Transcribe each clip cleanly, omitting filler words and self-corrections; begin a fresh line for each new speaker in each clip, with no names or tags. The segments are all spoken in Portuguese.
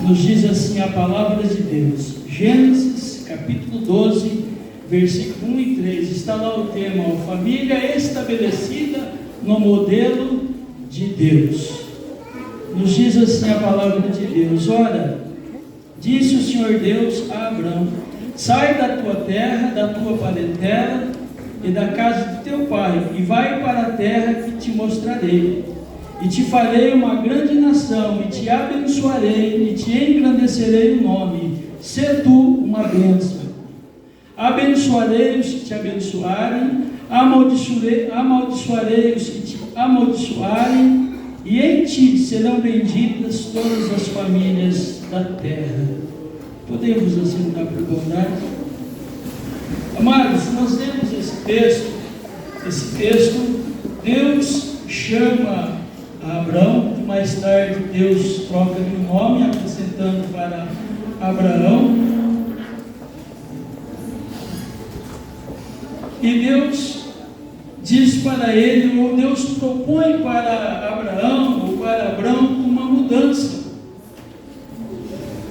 Nos diz assim a palavra de Deus, Gênesis capítulo 12, versículo 1 e 3, está lá o tema, a família estabelecida no modelo de Deus. Nos diz assim a palavra de Deus: ora, disse o Senhor Deus a Abrão: sai da tua terra, da tua parentela e da casa de teu pai, e vai para a terra que te mostrarei. E te farei uma grande nação, e te abençoarei, e te engrandecerei o nome. Sê tu uma bênção. Abençoarei os que te abençoarem, amaldiçoarei os que te amaldiçoarem, e em ti serão benditas todas as famílias da terra. Podemos assentar por bondade? Amados, nós temos esse texto, Deus chama a Abrão, que mais tarde Deus troca o nome, acrescentando para Abraão. E Deus diz para ele, ou Deus propõe para Abraão, ou para Abrão, uma mudança.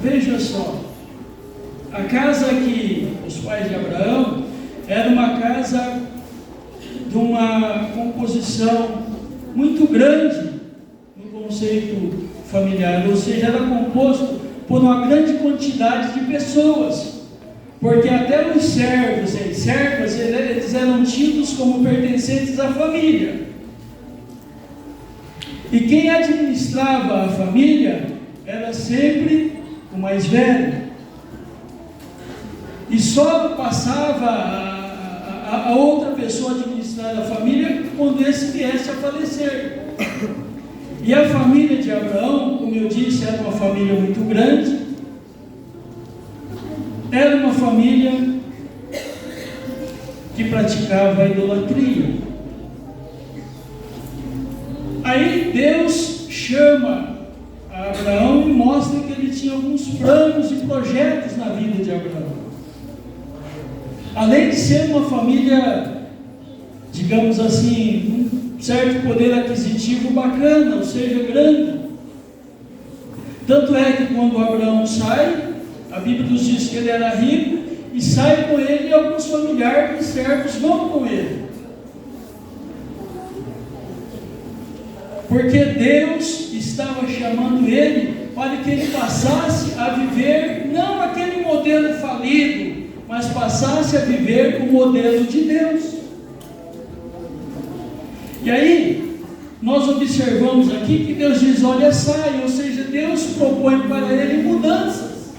Veja só, a casa que os pais de Abraão era uma casa de uma composição muito grande no conceito familiar, ou seja, era composto por uma grande quantidade de pessoas, porque até os servos e servas, eles eram tidos como pertencentes à família, e quem administrava a família era sempre o mais velho, e só passava a outra pessoa administrar a família quando esse viesse a falecer. E a família de Abraão, como eu disse, era uma família muito grande, era uma família que praticava a idolatria. Aí Deus chama a Abraão e mostra que ele tinha alguns planos e projetos na vida de Abraão. Além de ser uma família, digamos assim, um certo poder aquisitivo bacana, ou seja, grande. Tanto é que quando Abraão sai, a Bíblia nos diz que ele era rico, e sai com ele e alguns familiares e servos vão com ele. Porque Deus estava chamando ele para que ele passasse a viver, não aquele modelo falido, mas passasse a viver o modelo de Deus. E aí, nós observamos aqui que Deus diz, olha, sai, ou seja, Deus propõe para ele mudanças.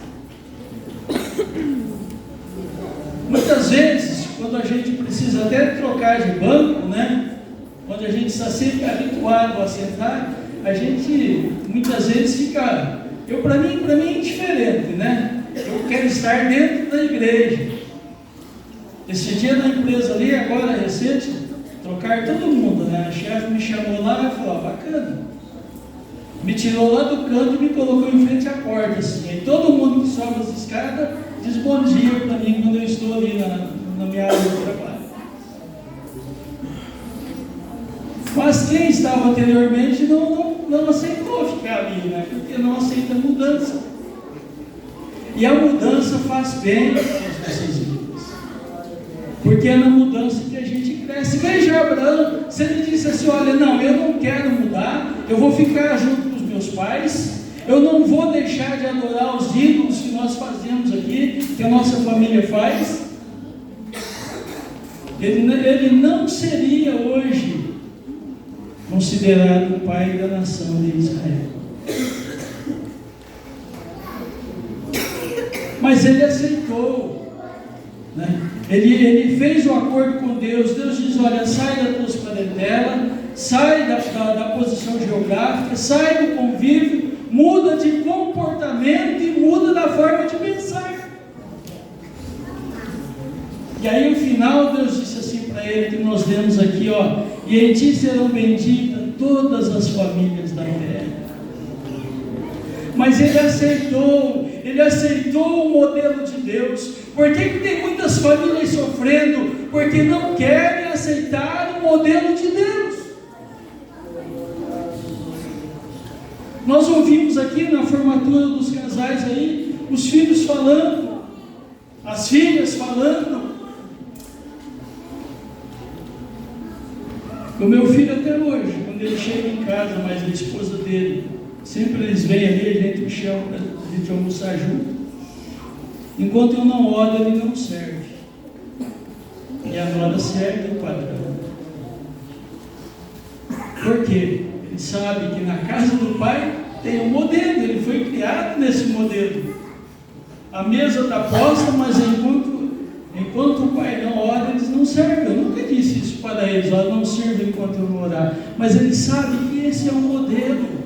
Muitas vezes, quando a gente precisa até trocar de banco, né? Quando a gente está sempre habituado a sentar, a gente muitas vezes fica... Para mim é diferente, né? Eu quero estar dentro da igreja. Esse dia na empresa ali, agora recente, trocar todo mundo, né? A chefe me chamou lá e falou, bacana. Me tirou lá do canto e me colocou em frente à porta, assim. E todo mundo que sobe as escadas diz bom dia para mim quando eu estou ali na minha área de trabalho. Mas quem estava anteriormente não aceitou ficar ali, né? Porque não aceita mudança. E a mudança faz bem às nossas vidas, porque é na mudança que a gente cresce. Veja Abraão, se ele disse assim, olha, não, eu não quero mudar, eu vou ficar junto com os meus pais, eu não vou deixar de adorar os ídolos que nós fazemos aqui, que a nossa família faz, ele não seria hoje considerado o pai da nação de Israel. Mas ele aceitou, né? Ele fez um acordo com Deus. Deus diz, olha, sai da tua parentela, sai da posição geográfica, sai do convívio, muda de comportamento e muda da forma de pensar. E aí no final Deus disse assim para ele, que nós lemos aqui, ó, e em ti serão benditas todas as famílias da terra. Mas ele aceitou o modelo de Deus. Por que tem muitas famílias sofrendo? Porque não querem aceitar o modelo de Deus. Nós ouvimos aqui na formatura dos casais aí, os filhos falando, as filhas falando. O meu filho até hoje, quando ele chega em casa, mas a esposa dele, sempre eles vêm ali, a gente chama para a gente almoçar junto. Enquanto eu não oro, ele não serve. E a nora serve o padrão. Por quê? Ele sabe que na casa do pai tem um modelo, ele foi criado nesse modelo. A mesa está posta, mas enquanto o pai não ora, eles não servem. Eu nunca disse isso para eles, ó, não serve enquanto eu não orar. Mas ele sabe que esse é o modelo.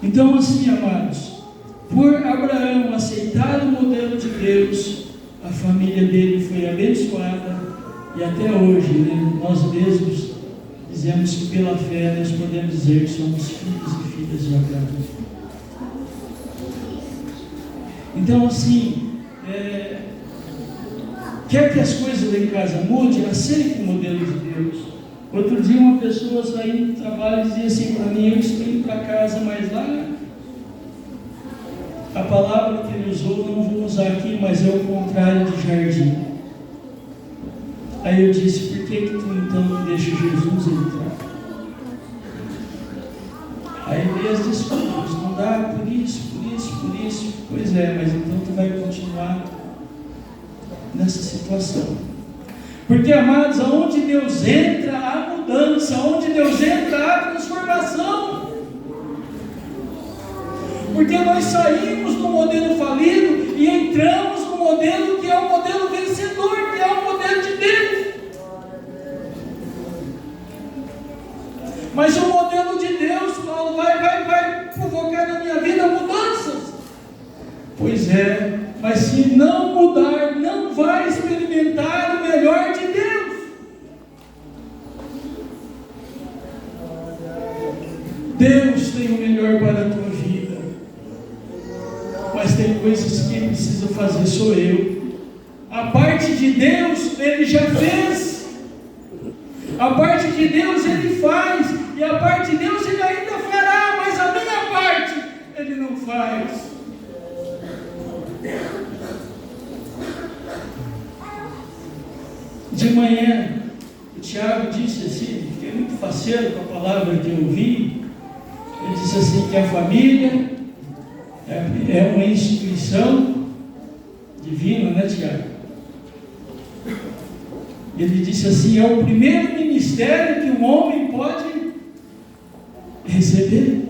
Então, assim, amados, por Abraão aceitar o modelo de Deus, a família dele foi abençoada, e até hoje, né, nós mesmos dizemos que pela fé nós podemos dizer que somos filhos e filhas de Abraão. Então, assim, quer que as coisas lá em casa mudem, aceite o modelo de Deus. Outro dia uma pessoa saindo do trabalho dizia assim para mim: eu estou indo para casa, mas lá a palavra que ele usou não vou usar aqui, mas é o contrário de jardim. Aí eu disse: por que tu então não deixa Jesus entrar? Aí veio as desculpas: não dá por isso. Pois é, mas então tu vai continuar nessa situação. Porque, amados, aonde Deus entra, há mudança. Aonde Deus entra, há transformação. Porque nós saímos do modelo falido e entramos no modelo que é o modelo vencedor, que é o modelo de Deus. Mas o modelo de Deus, Paulo, vai provocar na minha vida mudanças. Pois é, mas se não mudar, não vai experimentar o melhor de Deus. Deus tem o melhor para a tua vida, mas tem coisas que Ele precisa fazer, sou eu. A parte de Deus Ele já fez, a parte de Deus Ele faz, e a parte de Deus Ele ainda fará, mas a minha parte Ele não faz. De manhã, o Tiago disse assim, fiquei muito faceiro com a palavra que eu ouvi. Ele disse assim que a família é uma instituição divina, né, Tiago? Ele disse assim: é o primeiro ministério que um homem pode receber.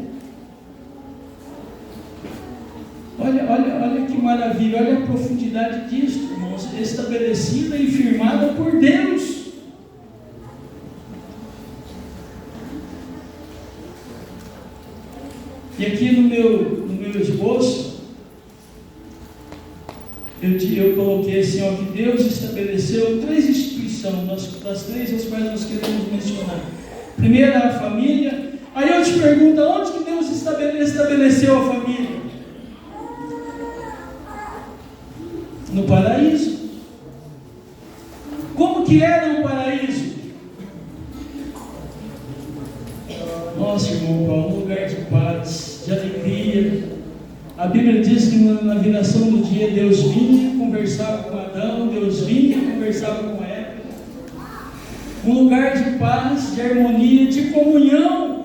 Olha que maravilha, olha a profundidade disso, irmãos, estabelecida e firmada por Deus. E aqui no meu esboço, eu coloquei assim, ó, que Deus estabeleceu 3 instituições, das 3 as quais nós queremos mencionar. Primeiro, a família. Aí eu te pergunto, onde que Deus estabeleceu a família? No paraíso. Como que era o paraíso? Nossa, irmão Paulo, um lugar de paz, de alegria. A Bíblia diz que na viração do dia Deus vinha, conversava com Adão, Deus vinha, conversava com Eva. Um lugar de paz, de harmonia, de comunhão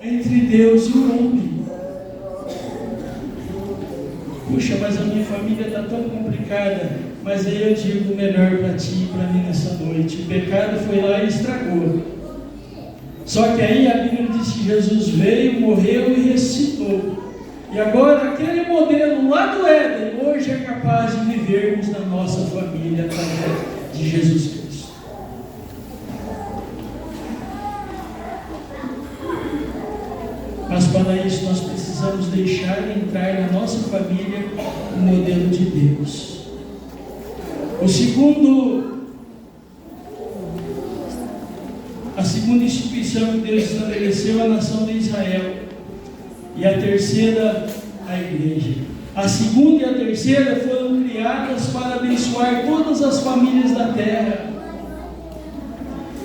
entre Deus e o homem. Puxa, mas a minha família está tão complicada. Mas aí eu digo o melhor para ti e para mim nessa noite: o pecado foi lá e estragou. Só que aí a Bíblia diz que Jesus veio, morreu e ressuscitou. E agora aquele modelo lá do Éden hoje é capaz de vivermos na nossa família através de Jesus Cristo. Mas para isso nós precisamos deixar entrar na nossa família o modelo de Deus. A segunda instituição que Deus estabeleceu é a nação de Israel. E a terceira, a igreja. A segunda e a terceira foram criadas para abençoar todas as famílias da terra.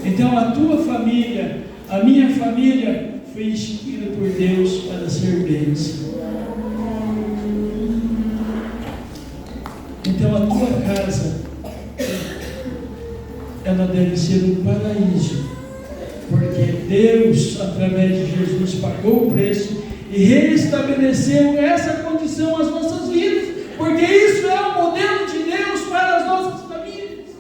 Então a tua família, A minha família foi instituída por Deus para ser bênção. Então a tua casa, ela deve ser um paraíso, porque Deus, através de Jesus, pagou o preço e reestabeleceu essa condição às nossas vidas, porque isso é o modelo de Deus para as nossas famílias.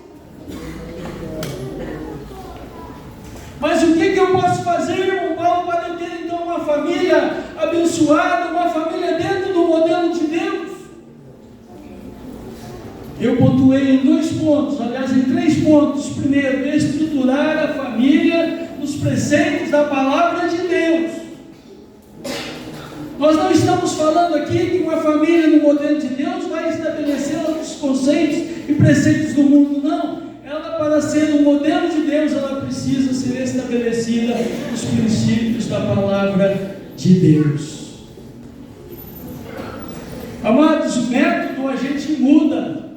Mas o que eu posso fazer, irmão Paulo, para eu ter então uma família abençoada, uma família dentro do modelo de Deus? Eu pontuei em 2 pontos, aliás em 3 pontos. Primeiro, estruturar a família nos preceitos da palavra de Deus. Nós não estamos falando aqui que uma família no modelo de Deus vai estabelecer os conceitos e preceitos do mundo, não. Ela, para ser um modelo de Deus, ela precisa ser estabelecida nos princípios da palavra de Deus. Amados, o método a gente muda.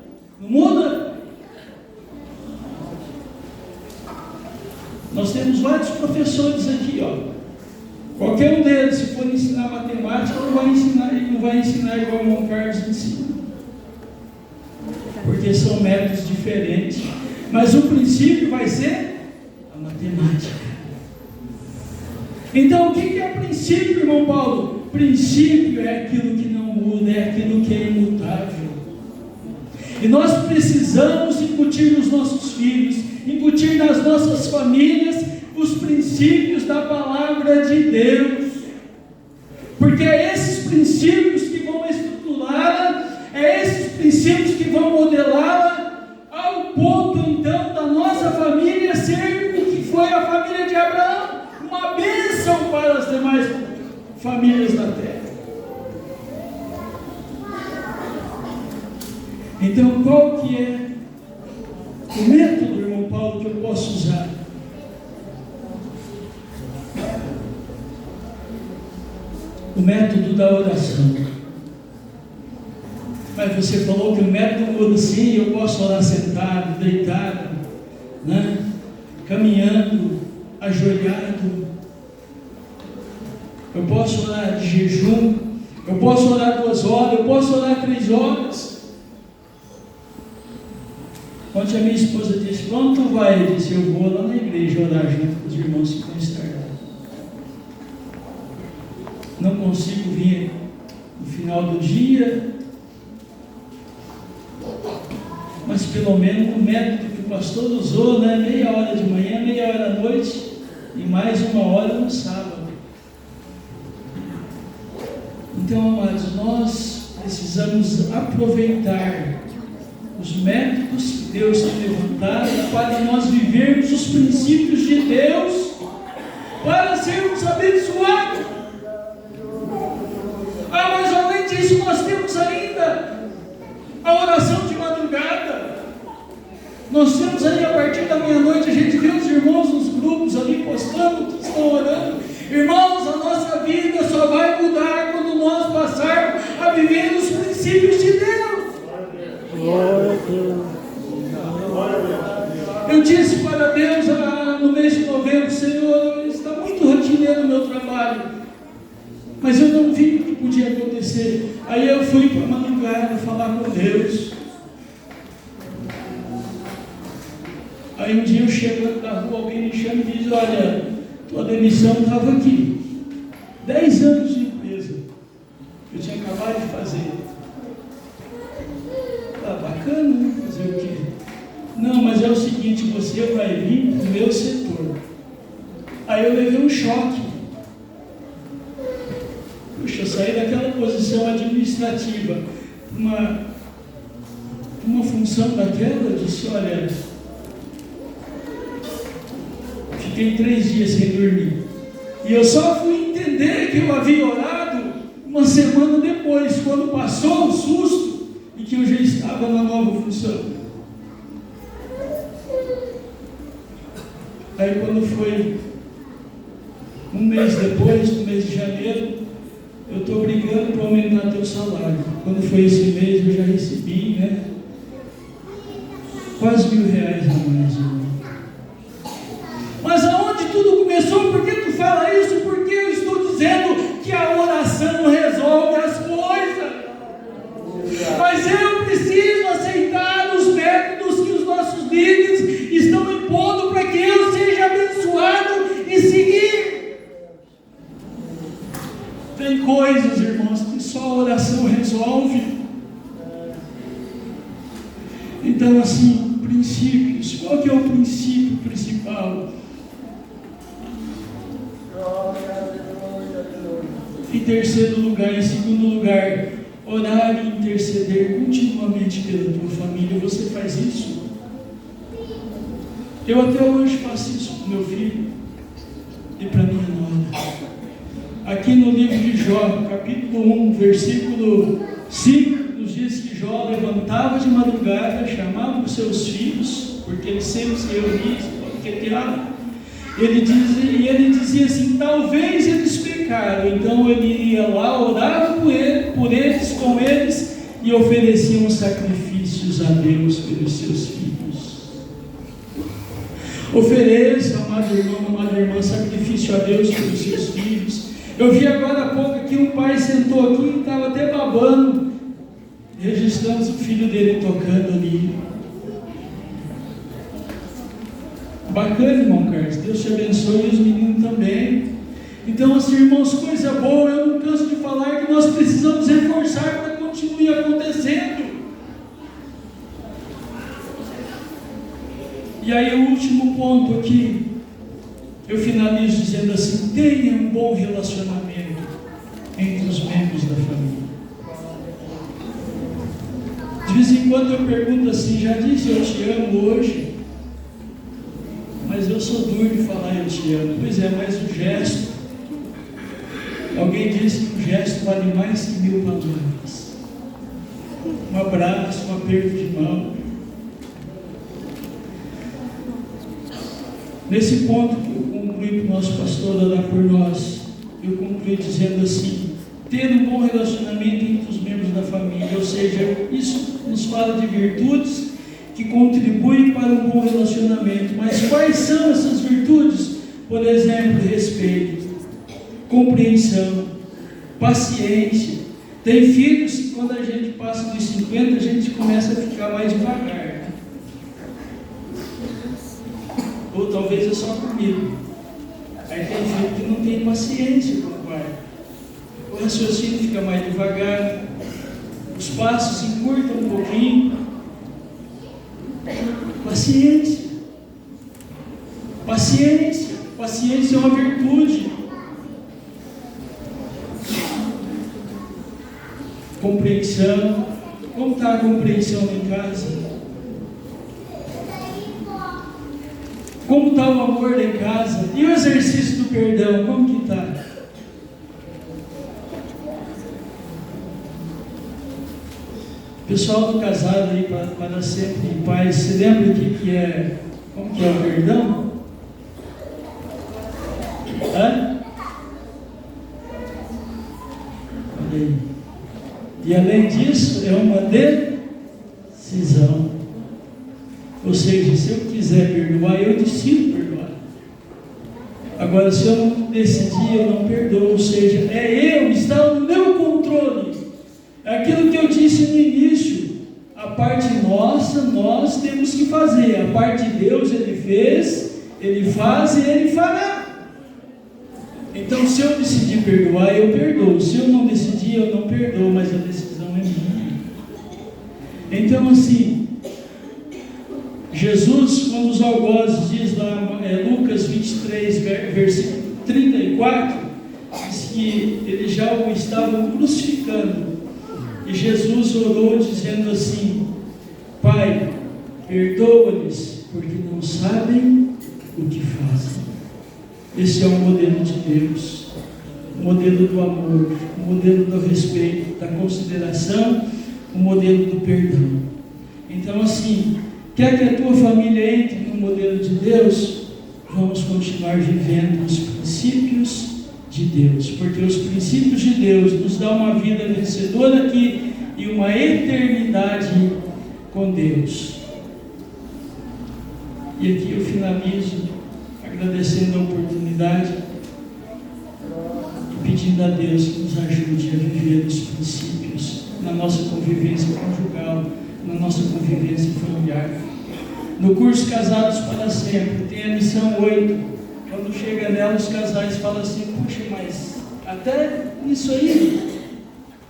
Não muda? Nós temos vários professores aqui, ó. Qualquer um deles, se for ensinar matemática, ele não vai ensinar igual o irmão Carlos ensina. Porque são métodos diferentes. Mas o princípio vai ser a matemática. Então, o que é princípio, irmão Paulo? Princípio é aquilo que não muda, é aquilo que é imutável. E nós precisamos incutir nos nossos filhos, incutir nas nossas famílias os princípios da palavra de Deus. Porque é esses princípios que vão estruturá-la, é esses princípios que vão modelá-la, ao ponto então da nossa família ser o que foi a família de Abraão, uma bênção para as demais famílias da terra. Então, qual que é o método, irmão Paulo, que eu posso usar? O método da oração. Mas você falou que o método muda, sim. Eu posso orar sentado, deitado, né? Caminhando, ajoelhado. Eu posso orar de jejum. Eu posso orar 2 horas. Eu posso orar 3 horas. Ontem a minha esposa disse: "Onde tu vai?" Eu disse: "Eu vou lá na igreja orar junto com os irmãos que estão estardados. Não consigo vir no final do dia, mas pelo menos o método que o pastor usou, né? Meia hora de manhã, meia hora à noite e mais 1 hora no sábado." Então, amados, nós precisamos aproveitar os métodos que Deus tem levantado para nós vivermos os princípios de Deus, para sermos abençoados. Mas além disso, nós temos ainda a oração de madrugada. Nós temos aí, a partir da meia-noite, a gente vê os irmãos nos grupos ali postando que estão orando. Irmãos, a nossa vida só vai mudar quando nós passarmos a viver os princípios de Deus. Eu disse para Deus no mês de novembro: "Senhor, está muito rotineiro o meu trabalho, mas eu não vi o que podia acontecer." Aí eu fui para a madrugada falar com Deus. Aí um dia eu chego na rua, alguém me chama e diz: "Olha, tua demissão estava aqui. 10 anos de empresa que eu tinha acabado de fazer." Tá bacana, né? Fazer o quê? "Não, mas é o seguinte, você vai vir para o meu setor." Aí eu levei um choque. Puxa, eu saí daquela posição administrativa, uma função daquela. Eu disse: "Olha, fiquei 3 dias sem dormir." E eu só fui entender que eu havia orado 1 semana depois, quando passou o susto e que eu já estava na nova função. Aí quando foi 1 mês depois, no mês de janeiro, eu estou brigando para aumentar teu salário. Quando foi esse mês, eu já recebi, né? Quase R$1.000 a mais. Mas aonde tudo começou? Porque coisas, irmãos, que só a oração resolve. Então, assim, princípios. Qual que é o princípio principal? Em terceiro lugar, em segundo lugar, orar e interceder continuamente pela tua família. Você faz isso? Eu até hoje faço isso com meu filho e para minha nora. Aqui no livro de Jó, capítulo 1, versículo 5, nos diz que Jó levantava de madrugada, chamava os seus filhos, porque ele sempre se reunia, coqueteava. Ele dizia assim: talvez eles pecaram. Então ele ia lá, orava por eles, com eles, e ofereciam sacrifícios a Deus pelos seus filhos. Ofereça, amado irmão, amada irmã, sacrifício a Deus pelos seus filhos. Eu vi agora há pouco aqui um pai sentou aqui e estava até babando. Registramos o filho dele tocando ali. Bacana, irmão Carlos. Deus te abençoe e os meninos também. Então, assim, irmãos, coisa boa. Eu não canso de falar que nós precisamos reforçar para que continue acontecendo. E aí o último ponto aqui, eu finalizo dizendo assim: tenha um bom relacionamento entre os membros da família. De vez em quando eu pergunto assim: já disse eu te amo hoje? Mas eu sou duro de falar eu te amo. Pois é, mas o gesto, alguém disse que o gesto vale mais que 1000 palavras. Um abraço, um aperto de mão. Nesse ponto que eu concluí para o nosso pastor orar por nós, eu concluí dizendo assim: ter um bom relacionamento entre os membros da família, ou seja, isso nos fala de virtudes que contribuem para um bom relacionamento. Mas quais são essas virtudes? Por exemplo, respeito, compreensão, paciência. Tem filhos que quando a gente passa dos 50, a gente começa a ficar mais devagar. Ou talvez é só comigo. Aí tem filho que não tem paciência com o pai. O raciocínio fica mais devagar, os passos encurtam um pouquinho. Paciência. Paciência. Paciência é uma virtude. Compreensão. Como está a compreensão em casa? Como está o amor em casa? E o exercício do perdão, como que está? Pessoal do casado aí, para sempre em paz, se lembra o que é, como que é o perdão? Hã? Olha aí. E além disso, é uma decisão. Ou seja, se eu quiser perdoar, eu decido perdoar. Agora, se eu não decidir, eu não perdoo. Ou seja, está no meu controle. É aquilo que eu disse no início. A parte nossa, nós temos que fazer. A parte de Deus, Ele fez, Ele faz e Ele fará. Então, se eu decidir perdoar, eu perdoo. Se eu não decidir, eu não perdoo, mas a decisão é minha. Então, assim, Jesus, quando os algozes, diz lá, Lucas 23, versículo 34, diz que eles já o estavam crucificando. E Jesus orou dizendo assim: Pai, perdoa-lhes, porque não sabem o que fazem. Esse é o modelo de Deus, o modelo do amor, o modelo do respeito, da consideração, o modelo do perdão. Então, assim, quer que a tua família entre no modelo de Deus? Vamos continuar vivendo os princípios de Deus, porque os princípios de Deus nos dão uma vida vencedora aqui e uma eternidade com Deus. E aqui eu finalizo agradecendo a oportunidade e pedindo a Deus que nos ajude a viver os princípios na nossa convivência conjugal, na nossa convivência familiar. No curso Casados para Sempre tem a lição 8. Quando chega nela, os casais falam assim: puxa, mas até nisso aí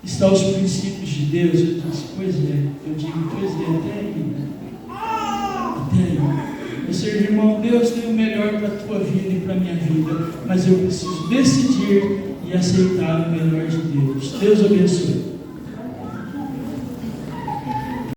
está os princípios de Deus. Eu disse, pois é, eu digo, pois é, até aí, né? Até aí. Meu Senhor, irmão, Deus tem o melhor para a tua vida e para a minha vida, mas eu preciso decidir e aceitar o melhor de Deus. Deus abençoe.